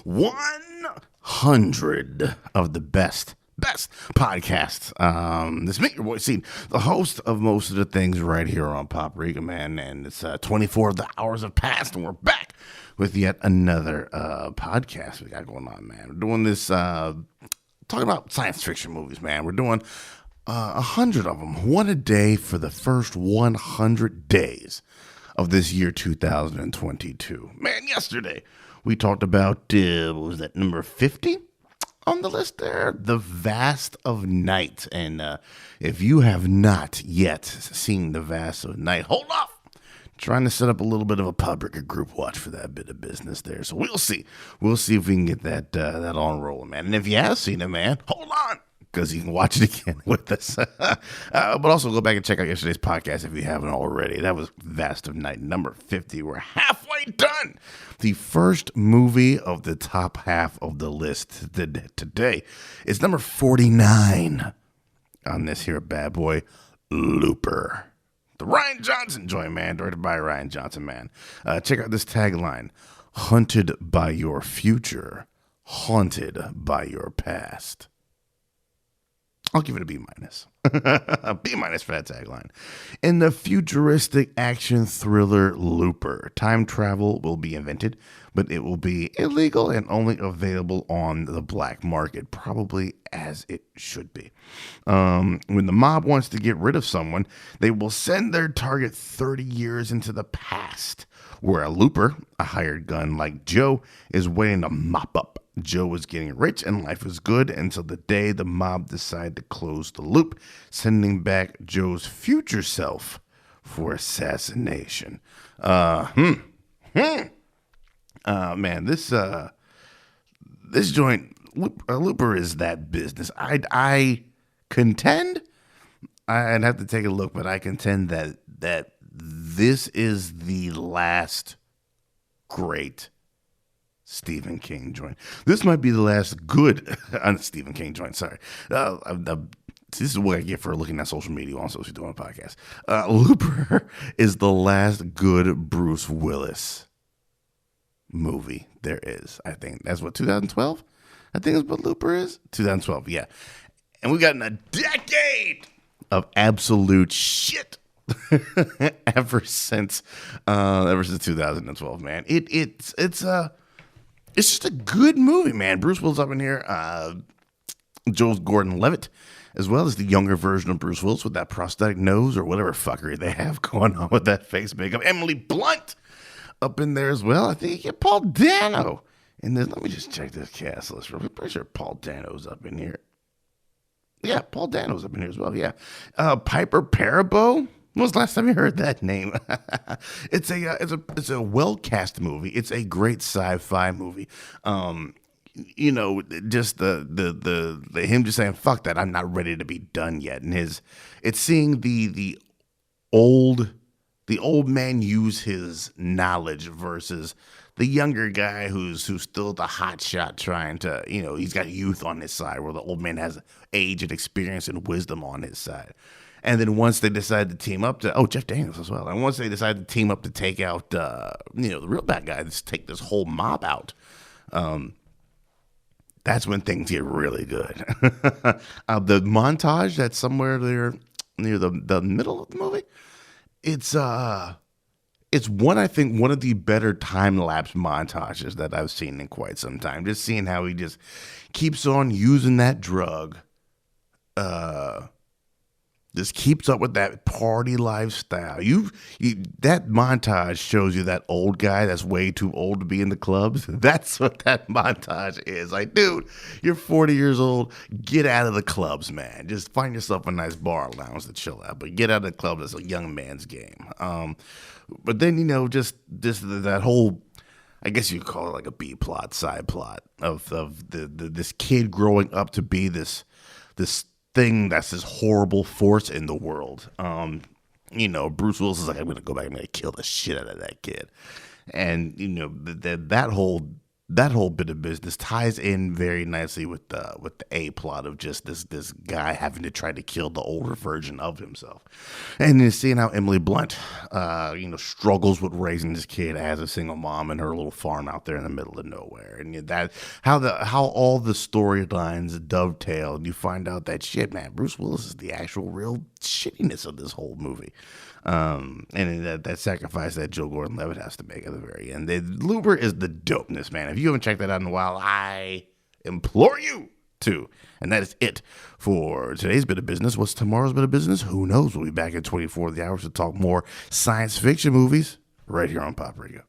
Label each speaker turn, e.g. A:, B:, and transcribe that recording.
A: 100 of the best podcasts. This is me, your boy Scene, the host of most of the things right here on Pop Riga, man. And it's 24 of the hours have passed, and we're back with yet another podcast we got going on, man. We're doing this, talking about science fiction movies, man. We're doing 100 of them, one a day for the first 100 days of this year 2022. Man, yesterday we talked about, what was that, number 50 on the list there? The Vast of Night. And if you have not yet seen The Vast of Night, hold off. Trying to set up a little bit of a public group watch for that bit of business there. So we'll see. We'll see if we can get that on rolling, man. And if you have seen it, man, hold on, because you can watch it again with us. But also go back and check out yesterday's podcast if you haven't already. That was Vast of Night, number 50. We're halfway done. The first movie of the top half of the list today is number 49 on this here bad boy, Looper. The Rian Johnson joint, man, directed by Rian Johnson, man. Check out this tagline: hunted by your future, haunted by your past. I'll give it a B minus. B minus for that tagline. In the futuristic action thriller Looper, time travel will be invented, but it will be illegal and only available on the black market, probably as it should be. When the mob wants to get rid of someone, they will send their target 30 years into the past, where a looper, a hired gun like Joe, is waiting to mop up. Joe was getting rich and life was good until the day the mob decided to close the loop, sending back Joe's future self for assassination. Man, this joint, Looper is that business. I contend, I'd have to take a look, but I contend that this is the last great Stephen King joint. This might be the last good Stephen King joint. Sorry. This is what I get for looking at social media on social doing a podcast. Looper is the last good Bruce Willis movie there is. I think that's what, 2012? I think that's what Looper is. 2012, yeah. And we got a decade of absolute shit ever since 2012, man. It's just a good movie, man. Bruce Willis up in here. Joseph Gordon-Levitt, as well as the younger version of Bruce Willis with that prosthetic nose or whatever fuckery they have going on with that face makeup. Emily Blunt up in there as well. I think you get Paul Dano. And then let me just check this cast list. I'm pretty sure Paul Dano's up in here. Yeah, Paul Dano's up in here as well. Yeah. Piper Perabo. When was the last time you heard that name? It's a well-cast movie. It's a great sci-fi movie. Just the him just saying, fuck that, I'm not ready to be done yet. And it's seeing the old man use his knowledge versus the younger guy who's still the hot shot trying to, he's got youth on his side, where the old man has age and experience and wisdom on his side. And then once they decide to team up Jeff Daniels as well. And once they decide to team up to take out, the real bad guy, to take this whole mob out, that's when things get really good. The montage that's somewhere there near the middle of the movie, it's one of the better time-lapse montages that I've seen in quite some time. Just seeing how he just keeps on using that drug, just keeps up with that party lifestyle. That montage shows you that old guy that's way too old to be in the clubs. That's what that montage is. Like, dude, you're 40 years old. Get out of the clubs, man. Just find yourself a nice bar lounge to chill out. But get out of the club. That's a young man's game. But then, just that whole, I guess you could call it like a B plot, side plot of this kid growing up to be this thing that's this horrible force in the world. Bruce Willis is like, I'm going to go back and I'm going to kill the shit out of that kid. And, that whole that whole bit of business ties in very nicely with the A plot of just this guy having to try to kill the older version of himself, and then seeing how Emily Blunt, struggles with raising this kid as a single mom in her little farm out there in the middle of nowhere, and that how all the storylines dovetail, and you find out that shit, man, Bruce Willis is the actual real shittiness of this whole movie. And that sacrifice that Joe Gordon-Levitt has to make at the very end. Looper is the dopeness, man. If you haven't checked that out in a while, I implore you to. And that is it for today's bit of business. What's tomorrow's bit of business? Who knows? We'll be back in 24 of the hours to talk more science fiction movies right here on Pop Radio.